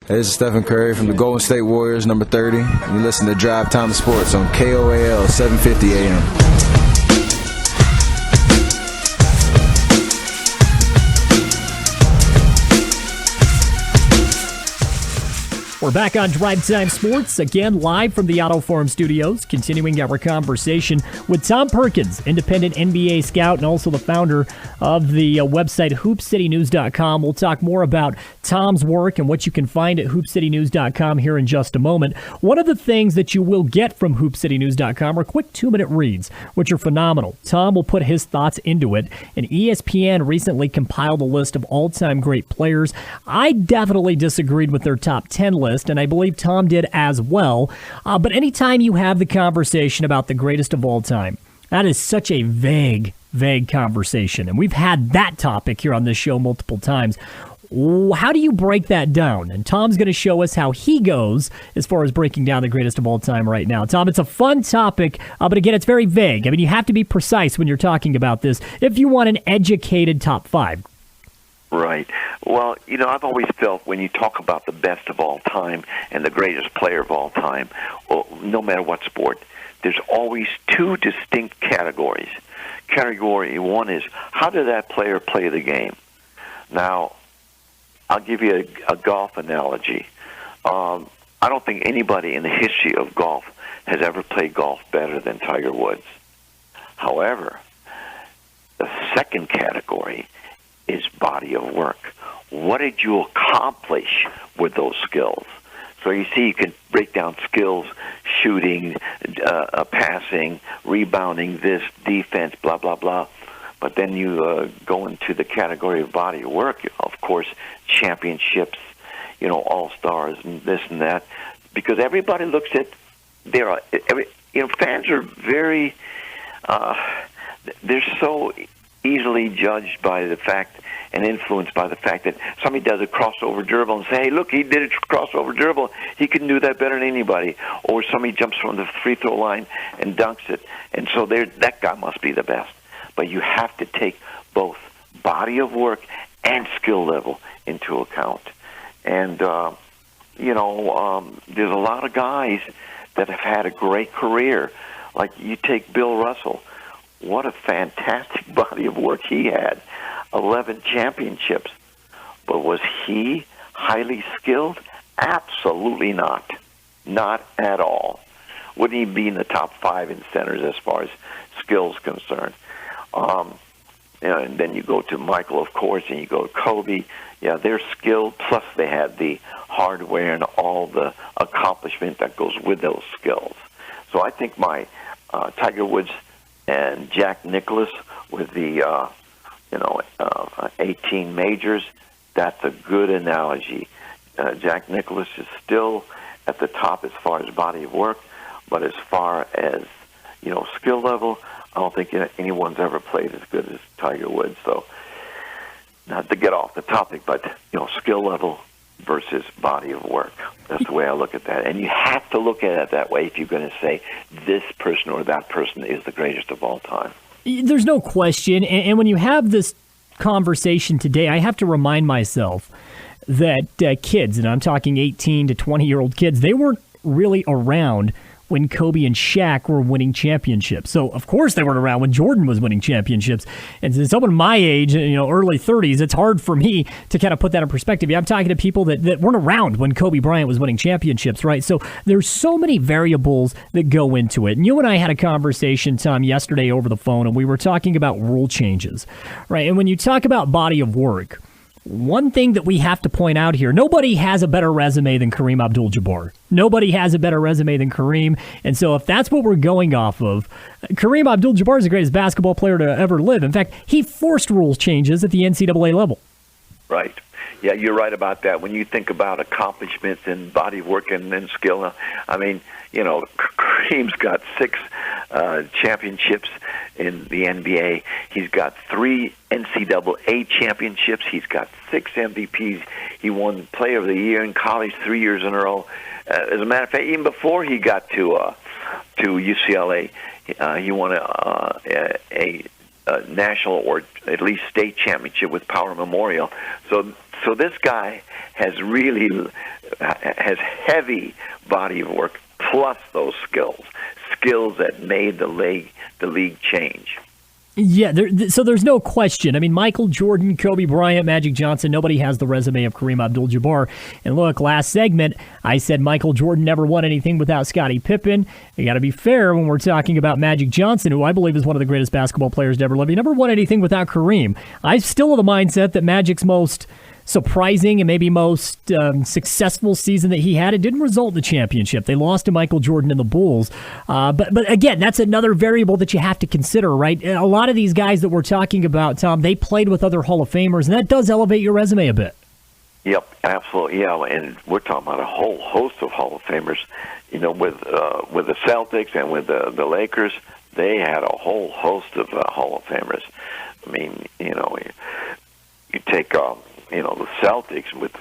Hey, this is Stephen Curry from the Golden State Warriors, number 30. You listen to Drive Time Sports on KOAL 750 AM. We're back on Drive Time Sports, again live from the Auto Forum Studios, continuing our conversation with Tom Perkins, independent NBA scout and also the founder of the website hoopcitynews.com. We'll talk more about Tom's work and what you can find at hoopcitynews.com here in just a moment. One of the things that you will get from hoopcitynews.com are quick 2-minute reads, which are phenomenal. Tom will put his thoughts into it, and ESPN recently compiled a list of all-time great players. I definitely disagreed with their top 10 list, and I believe Tom did as well. But anytime you have the conversation about the greatest of all time, that is such a vague conversation. And we've had that topic here on this show multiple times. How do you break that down? And Tom's going to show us how he goes as far as breaking down the greatest of all time right now. Tom, it's a fun topic, but again, it's very vague. I mean, you have to be precise when you're talking about this if you want an educated top 5. Right. Well, I've always felt when you talk about the best of all time and the greatest player of all time, well, no matter what sport, there's always two distinct categories. Category one is, how did that player play the game? Now, I'll give you a golf analogy. I don't think anybody in the history of golf has ever played golf better than Tiger Woods. However, the second category is body of work. What did you accomplish with those skills? So you see, you can break down skills, shooting, passing, rebounding, this, defense, blah, blah, blah. But then you go into the category of body of work, of course, championships, all-stars and this and that, because everybody looks at fans are very, they're so easily judged by the fact and influenced by the fact that somebody does a crossover dribble and say, hey, look, he did a crossover dribble. He can do that better than anybody. Or somebody jumps from the free throw line and dunks it. And so that guy must be the best. But you have to take both body of work and skill level into account. And, there's a lot of guys that have had a great career. Like you take Bill Russell. What a fantastic body of work he had. 11 championships. But was he highly skilled? Absolutely not. Not at all. Wouldn't he be in the top 5 in centers as far as skills concerned? And then you go to Michael, of course, and you go to Kobe. Yeah, they're skilled, plus they had the hardware and all the accomplishment that goes with those skills. So I think my Tiger Woods and Jack Nicklaus with the 18 majors, that's a good analogy. Jack Nicklaus is still at the top as far as body of work, but as far as skill level, I don't think anyone's ever played as good as Tiger Woods. So, not to get off the topic, but skill level versus body of work. That's the way I look at that. And you have to look at it that way if you're going to say this person or that person is the greatest of all time. There's no question. And when you have this conversation today, I have to remind myself that kids, and I'm talking 18 to 20-year-old kids, they weren't really around when Kobe and Shaq were winning championships. So, of course, they weren't around when Jordan was winning championships. And to someone my age, early 30s, it's hard for me to kind of put that in perspective. I'm talking to people that weren't around when Kobe Bryant was winning championships, right? So there's so many variables that go into it. And you and I had a conversation, Tom, yesterday over the phone, and we were talking about rule changes, right? And when you talk about body of work, one thing that we have to point out here, nobody has a better resume than Kareem Abdul-Jabbar. Nobody has a better resume than Kareem. And so if that's what we're going off of, Kareem Abdul-Jabbar is the greatest basketball player to ever live. In fact, he forced rule changes at the NCAA level. Right. Yeah, you're right about that. When you think about accomplishments and body work and skill, I mean, Kareem's got 6 championships in the NBA. He's got 3 NCAA championships. He's got 6 MVPs. He won Player of the Year in college 3 years in a row. As a matter of fact, even before he got to UCLA, he won a national or at least state championship with Power Memorial. So this guy has has heavy body of work plus those skills that made the league change. Yeah, so there's no question. I mean, Michael Jordan, Kobe Bryant, Magic Johnson, nobody has the resume of Kareem Abdul-Jabbar. And look, last segment, I said Michael Jordan never won anything without Scottie Pippen. You got to be fair when we're talking about Magic Johnson, who I believe is one of the greatest basketball players to ever live. He never won anything without Kareem. I'm still of the mindset that Magic's most surprising and maybe most successful season that he had, it didn't result in the championship. They lost to Michael Jordan and the Bulls. But again, that's another variable that you have to consider, right? A lot of these guys that we're talking about, Tom, they played with other Hall of Famers, and that does elevate your resume a bit. Yep, absolutely. Yeah, and we're talking about a whole host of Hall of Famers. You know, with the Celtics and with the Lakers, they had a whole host of Hall of Famers. I mean, you know, you take the Celtics with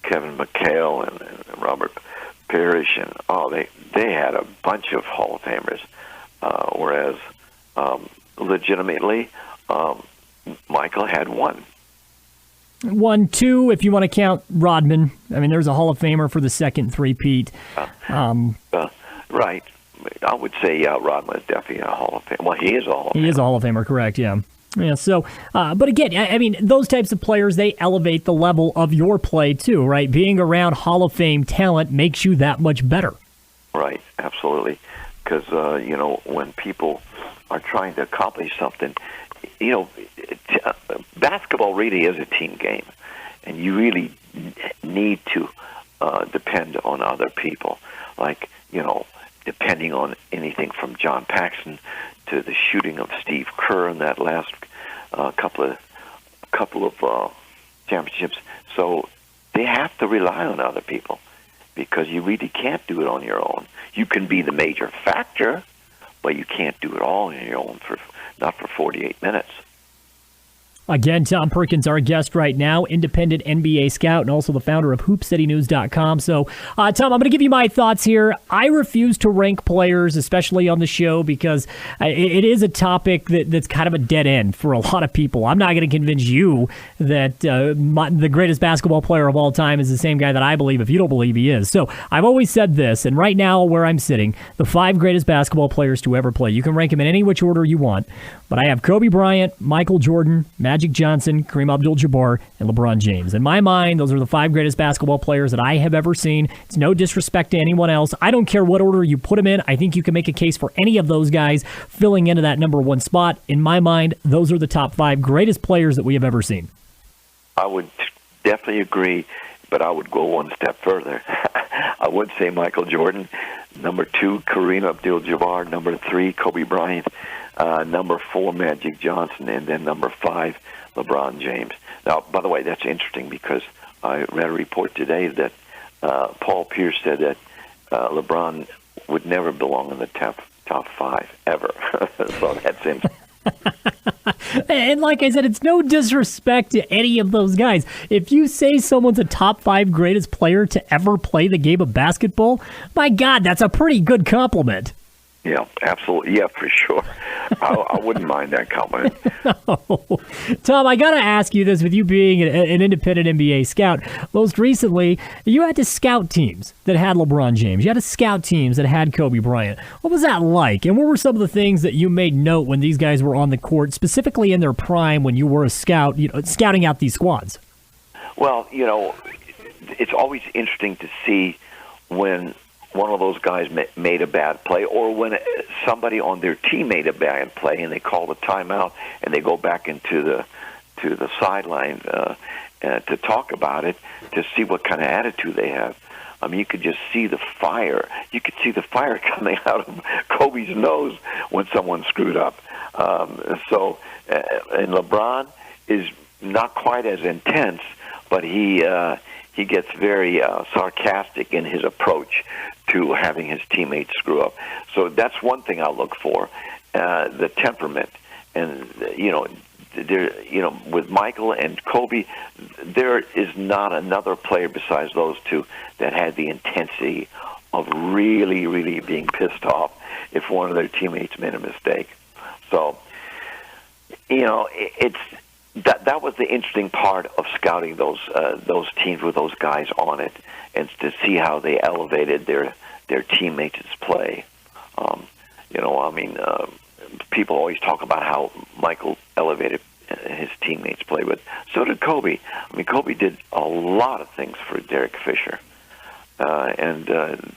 Kevin McHale and Robert Parrish, and they had a bunch of Hall of Famers, whereas legitimately Michael had one. 1, 2, if you want to count Rodman. I mean, there's a Hall of Famer for the second three-peat. Right. I would say, Rodman is definitely a Hall of Famer. Well, he is a Hall of Famer. He is a Hall of Famer, correct, yeah. Yeah, so, but again, I mean, those types of players, they elevate the level of your play too, right? Being around Hall of Fame talent makes you that much better. Right, absolutely. Because, when people are trying to accomplish something, basketball really is a team game, and you really need to depend on other people. Like, depending on anything from John Paxson to the shooting of Steve Kerr in that last couple of championships. So they have to rely on other people because you really can't do it on your own. You can be the major factor, but you can't do it all on your own not for 48 minutes. Again, Tom Perkins, our guest right now, independent NBA scout and also the founder of HoopCityNews.com. So, Tom, I'm going to give you my thoughts here. I refuse to rank players, especially on the show, because it is a topic that's kind of a dead end for a lot of people. I'm not going to convince you that the greatest basketball player of all time is the same guy that I believe if you don't believe he is. So, I've always said this, and right now where I'm sitting, the 5 greatest basketball players to ever play. You can rank them in any which order you want, but I have Kobe Bryant, Michael Jordan, Magic Johnson, Kareem Abdul-Jabbar, and LeBron James. In my mind, those are the 5 greatest basketball players that I have ever seen. It's no disrespect to anyone else. I don't care what order you put them in. I think you can make a case for any of those guys filling into that number 1 spot. In my mind, those are the top 5 greatest players that we have ever seen. I would definitely agree, but I would go one step further. I would say Michael Jordan, number 2, Kareem Abdul-Jabbar, number 3, Kobe Bryant, number 4, Magic Johnson, and then number 5, LeBron James. Now, by the way, that's interesting because I read a report today that Paul Pierce said that LeBron would never belong in the top 5 ever. So that's interesting. And like I said, it's no disrespect to any of those guys. If you say someone's a top 5 greatest player to ever play the game of basketball, my God, that's a pretty good compliment. Yeah, absolutely. Yeah, for sure. I wouldn't mind that compliment. No. Tom, I got to ask you this, with you being an independent NBA scout. Most recently, you had to scout teams that had LeBron James. You had to scout teams that had Kobe Bryant. What was that like? And what were some of the things that you made note when these guys were on the court, specifically in their prime when you were a scout, scouting out these squads? Well, it's always interesting to see when one of those guys made a bad play, or when somebody on their team made a bad play and they call a timeout and they go back into the sideline to talk about it, to see what kind of attitude they have. I mean, you could just see the fire. You could see the fire coming out of Kobe's nose when someone screwed up. And LeBron is not quite as intense, but he gets very sarcastic in his approach to having his teammates screw up. So that's one thing I look for, the temperament. And, with Michael and Kobe, there is not another player besides those two that had the intensity of really, really being pissed off if one of their teammates made a mistake. So It's that was the interesting part of scouting those teams with those guys on it, and to see how they elevated their teammates' play. People always talk about how Michael elevated his teammates' play, but so did Kobe. Kobe did a lot of things for Derek Fisher, and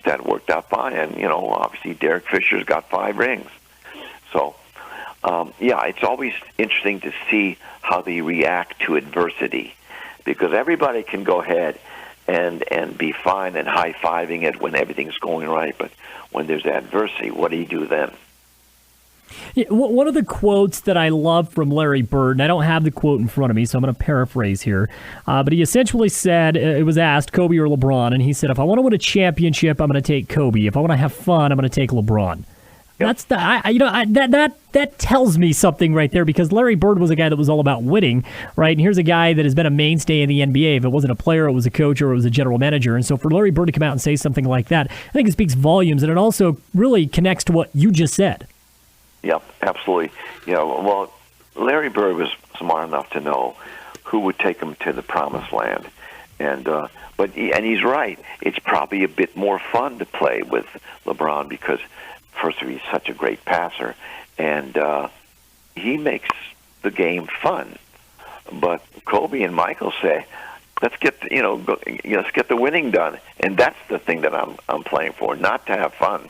that worked out fine. And obviously Derek Fisher's got 5 rings, so. It's always interesting to see how they react to adversity, because everybody can go ahead and be fine and high-fiving it when everything's going right, but when there's adversity, what do you do then? Yeah, one of the quotes that I love from Larry Bird, and I don't have the quote in front of me, so I'm going to paraphrase here, but he essentially said, it was asked, Kobe or LeBron, and he said, if I want to win a championship, I'm going to take Kobe. If I want to have fun, I'm going to take LeBron. Yep. That's that tells me something right there, because Larry Bird was a guy that was all about winning, right? And here's a guy that has been a mainstay in the NBA. If it wasn't a player, it was a coach or it was a general manager. And so for Larry Bird to come out and say something like that, I think it speaks volumes, and it also really connects to what you just said. Yep, absolutely. Well, Larry Bird was smart enough to know who would take him to the promised land, and he's right. It's probably a bit more fun to play with LeBron because, first of all, he's such a great passer, and he makes the game fun. But Kobe and Michael say, let's get let's get the winning done, and that's the thing that I'm playing for, not to have fun.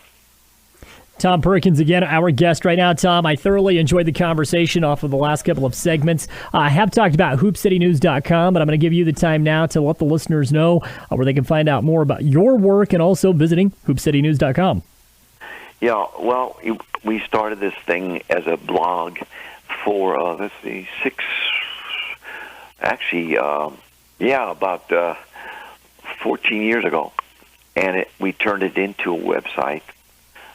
Tom Perkins, again, our guest right now. Tom, I thoroughly enjoyed the conversation off of the last couple of segments. I have talked about hoopcitynews.com, but I'm going to give you the time now to let the listeners know where they can find out more about your work, and also visiting hoopcitynews.com. Yeah, well, we started this thing as a blog for, about 14 years ago. And we turned it into a website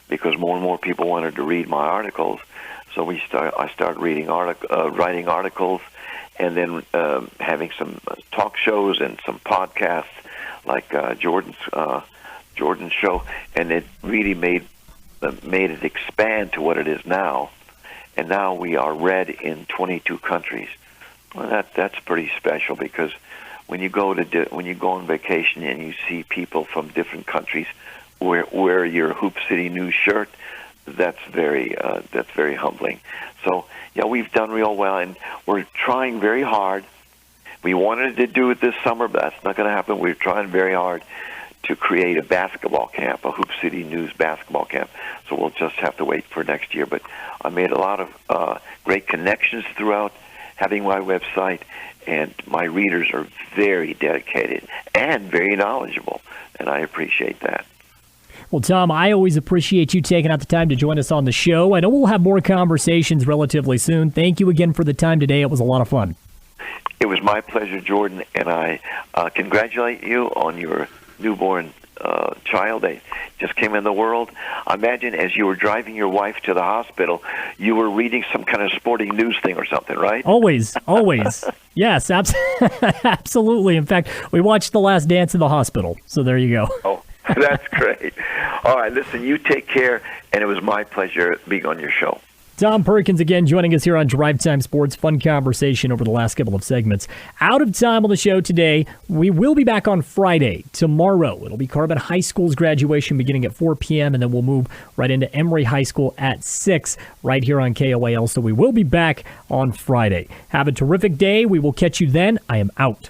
because more and more people wanted to read my articles. So I started writing articles, and then having some talk shows and some podcasts like Jordan's show, and it really made it expand to what it is now. And now we are read in 22 countries. Well, that's pretty special, because when you go on vacation and you see people from different countries wear your Hoop City News shirt, that's very humbling. So we've done real well, and we're trying very hard. We wanted to do it this summer, but that's not going to happen. We're trying very hard to create a basketball camp, a Hoop City News basketball camp. So we'll just have to wait for next year. But I made a lot of great connections throughout having my website, and my readers are very dedicated and very knowledgeable, and I appreciate that. Well, Tom, I always appreciate you taking out the time to join us on the show. I know we'll have more conversations relatively soon. Thank you again for the time today. It was a lot of fun. It was my pleasure, Jordan, and I congratulate you on your newborn child. They just came in the world. I imagine as you were driving your wife to the hospital, you were reading some kind of sporting news thing or something, right? Always. Yes, absolutely. In fact, we watched The Last Dance in the hospital, so there you go. Oh, that's great. All right, listen, you take care, and it was my pleasure being on your show. Tom Perkins again joining us here on Drive Time Sports. Fun conversation over the last couple of segments. Out of time on the show today. We will be back on Friday. Tomorrow, it'll be Carbon High School's graduation beginning at 4 p.m., and then we'll move right into Emory High School at 6 right here on KOAL. So we will be back on Friday. Have a terrific day. We will catch you then. I am out.